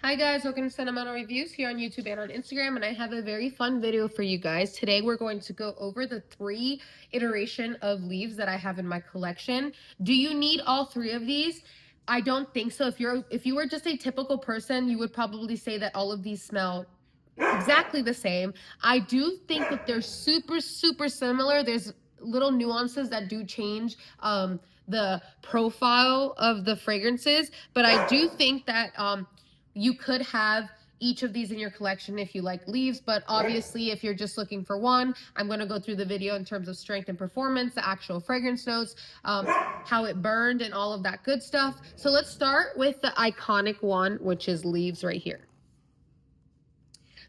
Hi guys, welcome to Sentimental Reviews here on YouTube and on Instagram, and I have a very fun video for you guys. Today we're going to go over the 3 iteration of leaves that I have in my collection. Do you need all 3 of these? I don't think so. If you were just a typical person, you would probably say that all of these smell exactly the same. I do think that they're super similar. There's little nuances that do change the profile of the fragrances, but I do think that you could have each of these in your collection if you like leaves, but obviously if you're just looking for one, I'm going to go through the video in terms of strength and performance, the actual fragrance notes, how it burned, and all of that good stuff. So let's start with the iconic one, which is leaves right here.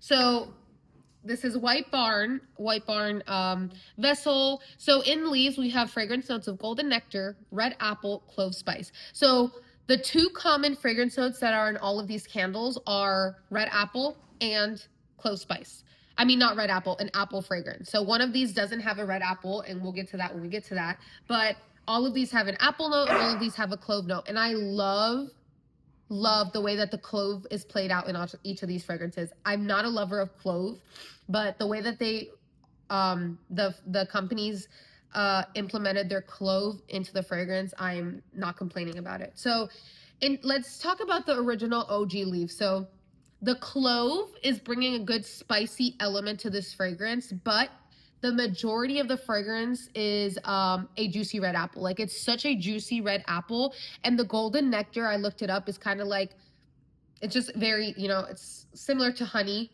So this is White Barn vessel. So in leaves, we have fragrance notes of golden nectar, red apple, clove spice. So the 2 common fragrance notes that are in all of these candles are red apple and clove spice. I mean, not red apple, an apple fragrance. So one of these doesn't have a red apple, and we'll get to that when we get to that. But all of these have an apple note, and all of these have a clove note. And I love the way that the clove is played out in each of these fragrances. I'm not a lover of clove, but the way that they the companies implemented their clove into the fragrance, I'm not complaining about it. So let's talk about the original OG leaf. So the clove is bringing a good spicy element to this fragrance, but the majority of the fragrance is a juicy red apple. Like, it's such a juicy red apple. And the golden nectar, I looked it up, is kind of like, it's just very, it's similar to honey,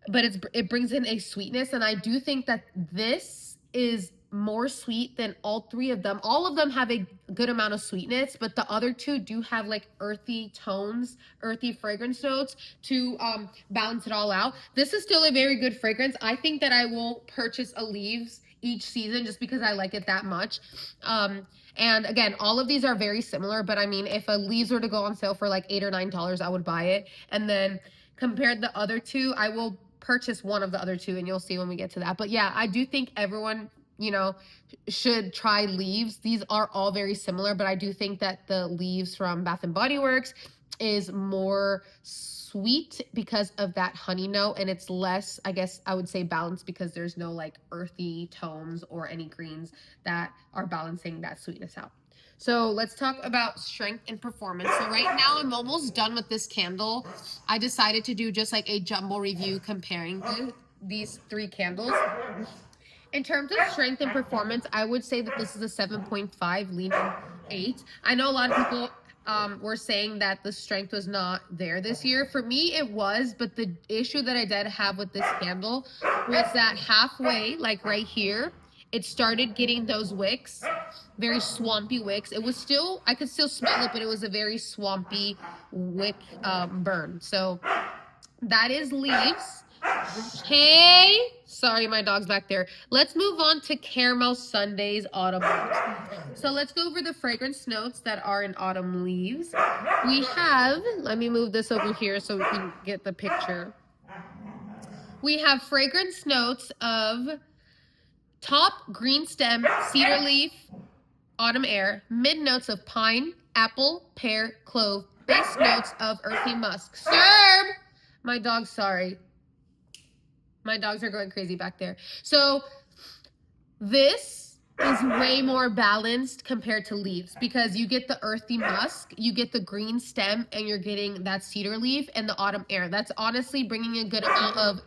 but it brings in a sweetness. And I do think that this is more sweet than all 3 of them. All of them have a good amount of sweetness, but the other 2 do have like earthy tones, earthy fragrance notes to balance it all out. This is still a very good fragrance. I think that I will purchase a leaves each season just because I like it that much. And again, all of these are very similar, but I mean, if a leaves were to go on sale for like $8 or $9, I would buy it. And then compared the other 2, I will purchase one of the other 2, and you'll see when we get to that. But yeah, I do think everyone should try leaves. These are all very similar, but I do think that the leaves from Bath and Body Works is more sweet because of that honey note, and it's less, I guess I would say, balanced because there's no like earthy tones or any greens that are balancing that sweetness out. So let's talk about strength and performance. So right now I'm almost done with this candle. I decided to do just like a jumbo review comparing these 3 candles. In terms of strength and performance, I would say that this is a 7.5 leaning 8. I know a lot of people were saying that the strength was not there this year. For me, it was, but the issue that I did have with this candle was that halfway, like right here, it started getting those wicks, very swampy wicks. It was still, I could still smell it, but it was a very swampy wick burn. So that is leaves. Hey, sorry, my dog's back there. Let's move on to Caramel Sundays Autumn Leaves. So let's go over the fragrance notes that are in Autumn Leaves. We have, let me move this over here so we can get the picture. We have fragrance notes of top green stem, cedar leaf, autumn air, mid notes of pine, apple, pear, clove, base notes of earthy musk. Serb! My dog's sorry. My dogs are going crazy back there. So this is way more balanced compared to leaves because you get the earthy musk, you get the green stem, and you're getting that cedar leaf and the autumn air. That's honestly bringing a good amount of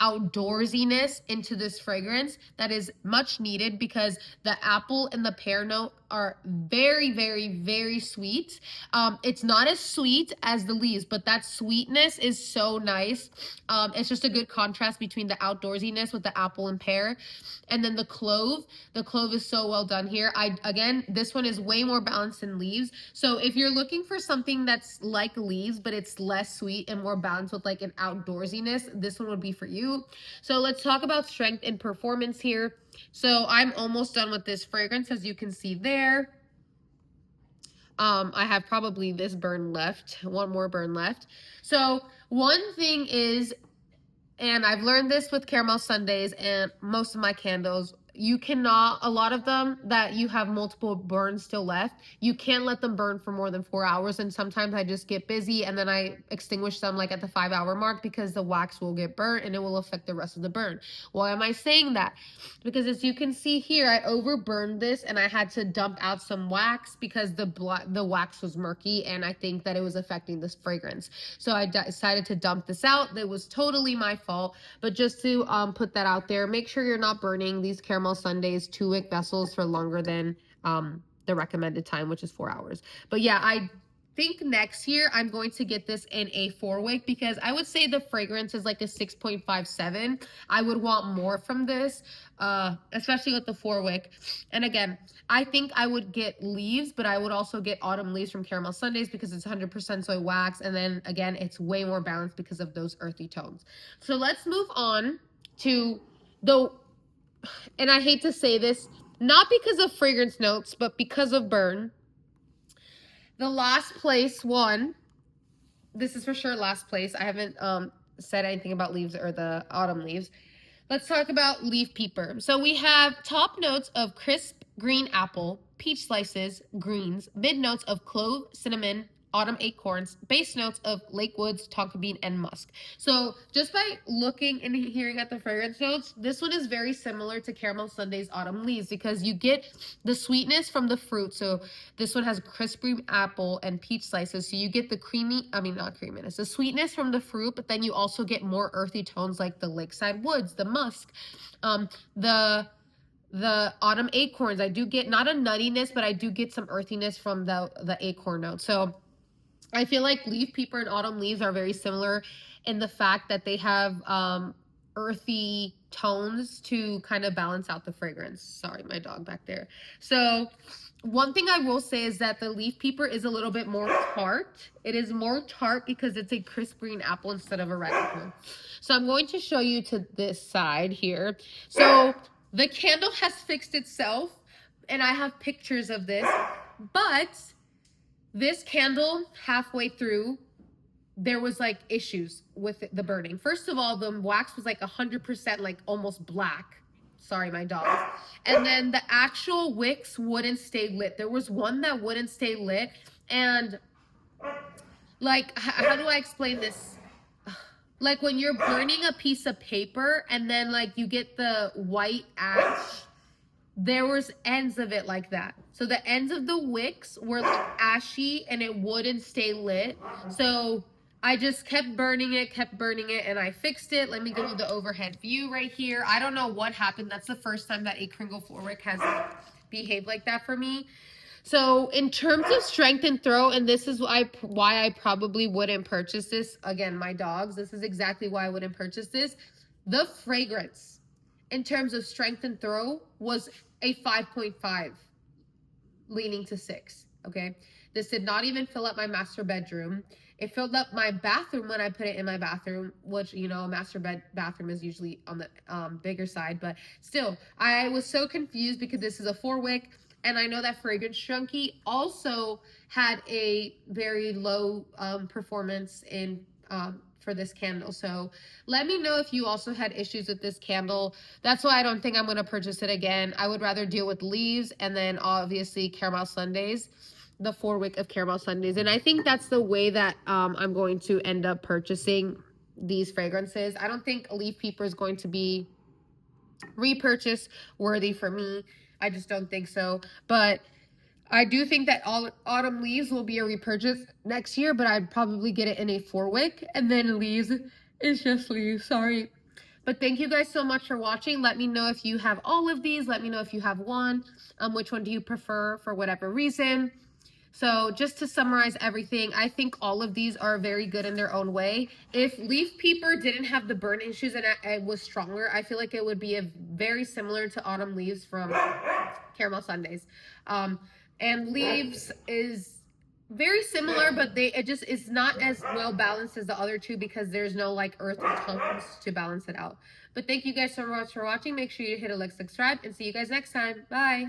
outdoorsiness into this fragrance that is much needed because the apple and the pear note are very sweet. It's not as sweet as the leaves, but that sweetness is so nice. It's just a good contrast between the outdoorsiness with the apple and pear. And then the clove is so well done here. Again, this one is way more balanced than leaves. So if you're looking for something that's like leaves, but it's less sweet and more balanced with like an outdoorsiness, this one would be for you. So let's talk about strength and performance here. So I'm almost done with this fragrance, as you can see there. I have probably this burn left, one more burn left. So one thing is, and I've learned this with Caramel Sundays and most of my candles, you cannot, a lot of them that you have multiple burns still left, you can't let them burn for more than 4 hours. And sometimes I just get busy and then I extinguish them like at the 5-hour mark because the wax will get burnt and it will affect the rest of the burn. Why am I saying that? Because as you can see here, I overburned this and I had to dump out some wax because the wax was murky and I think that it was affecting this fragrance. So I decided to dump this out. That was totally my fault. But just to put that out there, make sure you're not burning these caramel sundaes 2-wick vessels for longer than the recommended time, which is 4 hours. But yeah, I think next year I'm going to get this in a 4-wick because I would say the fragrance is like a 6.57. I would want more from this, especially with the 4-wick. And again, I think I would get leaves, but I would also get autumn leaves from Caramel Sundays because it's 100% soy wax. And then again, it's way more balanced because of those earthy tones. So let's move on to and I hate to say this, not because of fragrance notes, but because of burn. The last place one, this is for sure last place. I haven't said anything about leaves or the autumn leaves. Let's talk about leaf peeper. So we have top notes of crisp green apple, peach slices, greens, mid notes of clove, cinnamon, autumn acorns, base notes of lake woods, tonka bean, and musk. So just by looking and hearing at the fragrance notes, this one is very similar to Caramel Sundae's autumn leaves because you get the sweetness from the fruit. So this one has crisp green apple and peach slices. So you get the not creaminess, the sweetness from the fruit, but then you also get more earthy tones like the lakeside woods, the musk, the autumn acorns. I do get not a nuttiness, but I do get some earthiness from the acorn note. So I feel like leaf peeper and autumn leaves are very similar in the fact that they have earthy tones to kind of balance out the fragrance. Sorry, my dog back there. So one thing I will say is that the leaf peeper is a little bit more tart. It is more tart because it's a crisp green apple instead of a red apple. So I'm going to show you to this side here. So the candle has fixed itself and I have pictures of this, but this candle, halfway through, there was like issues with the burning. First of all, the wax was like 100% like almost black. Sorry, my dog. And then the actual wicks wouldn't stay lit. There was one that wouldn't stay lit. And like, how do I explain this? Like when you're burning a piece of paper and then like you get the white ash, there was ends of it like that. So the ends of the wicks were like ashy and it wouldn't stay lit. So I just kept burning it, and I fixed it. Let me give you the overhead view right here. I don't know what happened. That's the first time that a Kringle 4-wick has behaved like that for me. So in terms of strength and throw, and this is why I probably wouldn't purchase this. Again, my dogs, this is exactly why I wouldn't purchase this. The fragrance in terms of strength and throw was a 5.5 leaning to 6. Okay, this did not even fill up my master bedroom. It filled up my bathroom when I put it in my bathroom, which, you know, a master bathroom is usually on the bigger side. But still, I was so confused because this is a 4-wick. And I know that Fragrance Junkie also had a very low performance in for this candle. So let me know if you also had issues with this candle. That's why I don't think I'm going to purchase it again. I would rather deal with leaves and then obviously Caramel Sundaes, the 4-wick of Caramel Sundaes. And I think that's the way that I'm going to end up purchasing these fragrances. I don't think Leaf Peeper is going to be repurchase worthy for me. I just don't think so. But I do think that autumn leaves will be a repurchase next year, but I'd probably get it in a 4-wick. And then leaves is just leaves. Sorry. But thank you guys so much for watching. Let me know if you have all of these. Let me know if you have one. Which one do you prefer for whatever reason? So just to summarize everything, I think all of these are very good in their own way. If Leaf Peeper didn't have the burn issues and it was stronger, I feel like it would be very similar to Autumn Leaves from Caramel Sundaes. And Leaves is very similar, but it just is not as well balanced as the other two because there's no like earthy tones to balance it out. But thank you guys so much for watching. Make sure you hit a like, subscribe, and see you guys next time. Bye.